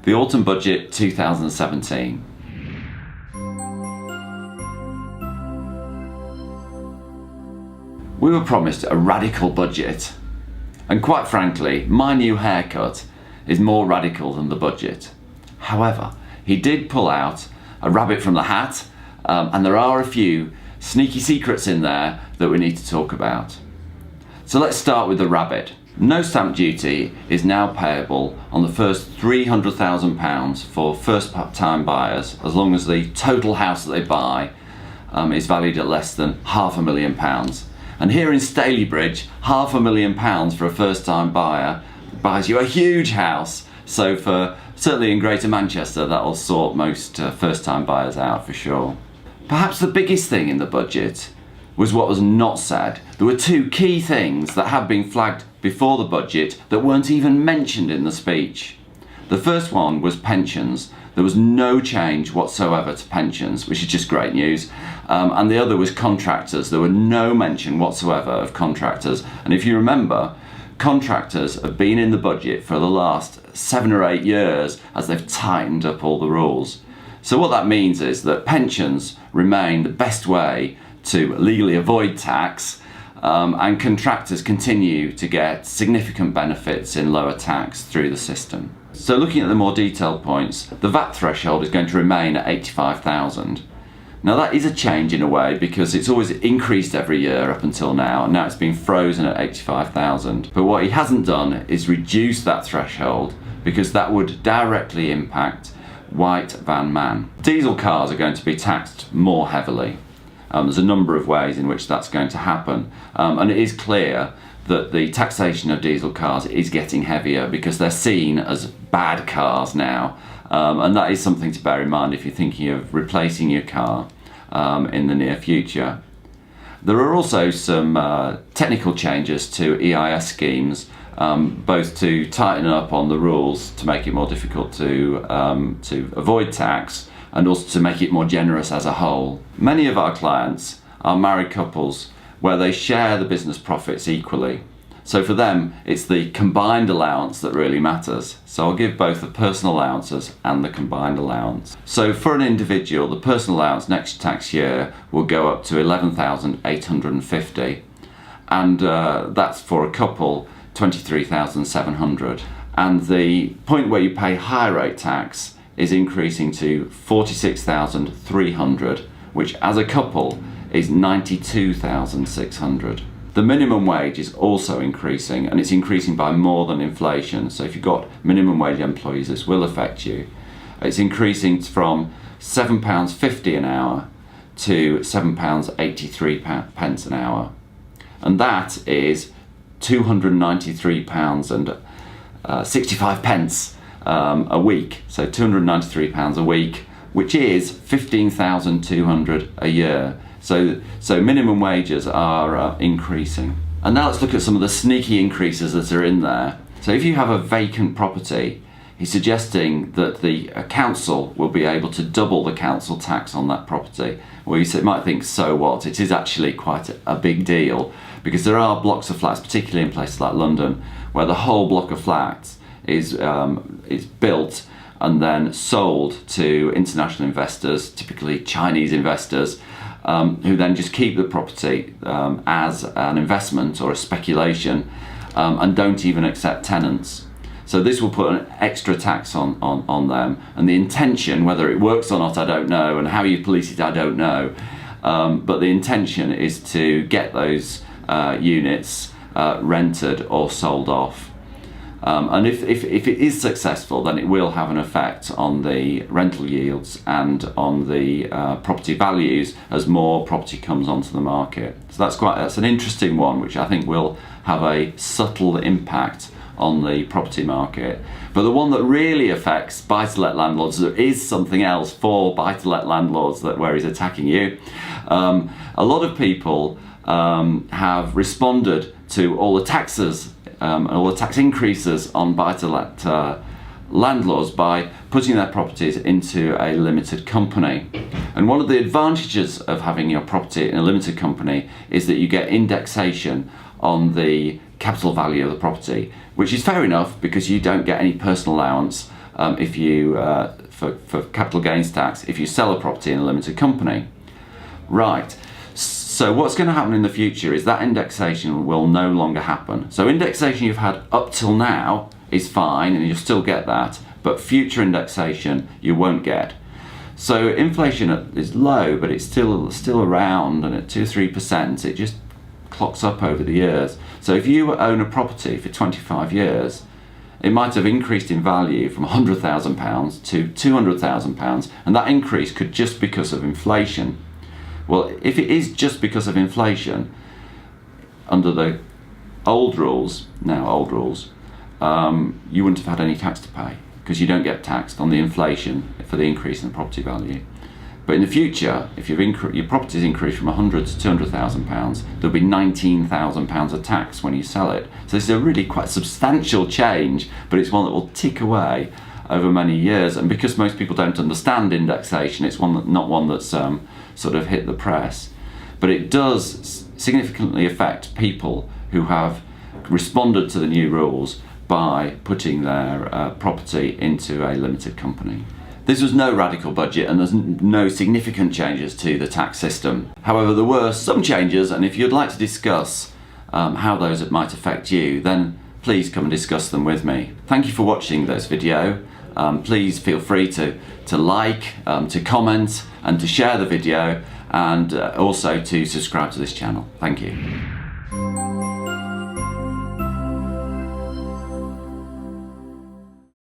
The Autumn Budget 2017. We were promised a radical budget, and quite frankly, my new haircut is more radical than the budget. However, he did pull out a rabbit from the hat, and there are a few sneaky secrets in there that we need to talk about. So let's start with the rabbit. No stamp duty is now payable on the first £300,000 for first-time buyers, as long as the total house that they buy is valued at less than £500,000. And here in Stalybridge, £500,000 for a first-time buyer buys you a huge house. So certainly in Greater Manchester, that will sort most first-time buyers out for sure. Perhaps the biggest thing in the budget was what was not said. There were two key things that had been flagged before the budget that weren't even mentioned in the speech. The first one was pensions. There was no change whatsoever to pensions, which is just great news. And the other was contractors. There were no mention whatsoever of contractors. And if you remember, contractors have been in the budget for the last 7 or 8 years as they've tightened up all the rules. So what that means is that pensions remain the best way to legally avoid tax, and contractors continue to get significant benefits in lower tax through the system. So looking at the more detailed points, the VAT threshold is going to remain at 85,000. Now that is a change in a way, because it's always increased every year up until now, and now it's been frozen at 85,000. But what he hasn't done is reduce that threshold, because that would directly impact white van man. Diesel cars are going to be taxed more heavily. There's a number of ways in which that's going to happen, and it is clear that the taxation of diesel cars is getting heavier because they're seen as bad cars now, and that is something to bear in mind if you're thinking of replacing your car in the near future. There are also some technical changes to EIS schemes, both to tighten up on the rules to make it more difficult to avoid tax, and also to make it more generous as a whole. Many of our clients are married couples where they share the business profits equally. So for them, it's the combined allowance that really matters. So I'll give both the personal allowances and the combined allowance. So for an individual, the personal allowance next tax year will go up to £11,850, and that's for a couple, £23,700. And the point where you pay high rate tax is increasing to £46,300, which as a couple is £92,600. The minimum wage is also increasing, and it's increasing by more than inflation. So if you've got minimum wage employees, this will affect you. It's increasing from £7.50 an hour to £7.83 an hour. And that is £293.65 a week, so £293 a week, which is £15,200 a year. So minimum wages are increasing. And now let's look at some of the sneaky increases that are in there. So if you have a vacant property, he's suggesting that the council will be able to double the council tax on that property. Well, you might think, so what? It is actually quite a big deal, because there are blocks of flats, particularly in places like London, where the whole block of flats is built and then sold to international investors, typically Chinese investors, who then just keep the property as an investment or a speculation, and don't even accept tenants. So this will put an extra tax on them, and the intention, whether it works or not I don't know, and how you police it I don't know, but the intention is to get those units rented or sold off. And if it is successful, then it will have an effect on the rental yields and on the property values as more property comes onto the market. So that's an interesting one, which I think will have a subtle impact on the property market. But the one that really affects buy-to-let landlords, there is something else for buy-to-let landlords where he's attacking you. A lot of people have responded to all the taxes, all the tax increases on buy-to-let landlords by putting their properties into a limited company. And one of the advantages of having your property in a limited company is that you get indexation on the capital value of the property, which is fair enough because you don't get any personal allowance if you for capital gains tax if you sell a property in a limited company. Right. So what's going to happen in the future is that indexation will no longer happen. So indexation you've had up till now is fine and you'll still get that, but future indexation you won't get. So inflation is low, but it's still around, and at 2-3% it just clocks up over the years. So if you own a property for 25 years, it might have increased in value from £100,000 to £200,000, and that increase could just because of inflation. Well, if it is just because of inflation, under the old rules, you wouldn't have had any tax to pay, because you don't get taxed on the inflation for the increase in the property value. But in the future, if your property's increased from £100,000 to £200,000, there'll be £19,000 of tax when you sell it. So this is a really quite substantial change, but it's one that will tick away over many years. And because most people don't understand indexation, it's not one that's sort of hit the press. But it does significantly affect people who have responded to the new rules by putting their property into a limited company. This was no radical budget, and there's no significant changes to the tax system. However, there were some changes, and if you'd like to discuss how those might affect you, then please come and discuss them with me. Thank you for watching this video. Please feel free to like, to comment, and to share the video, and also to subscribe to this channel. Thank you.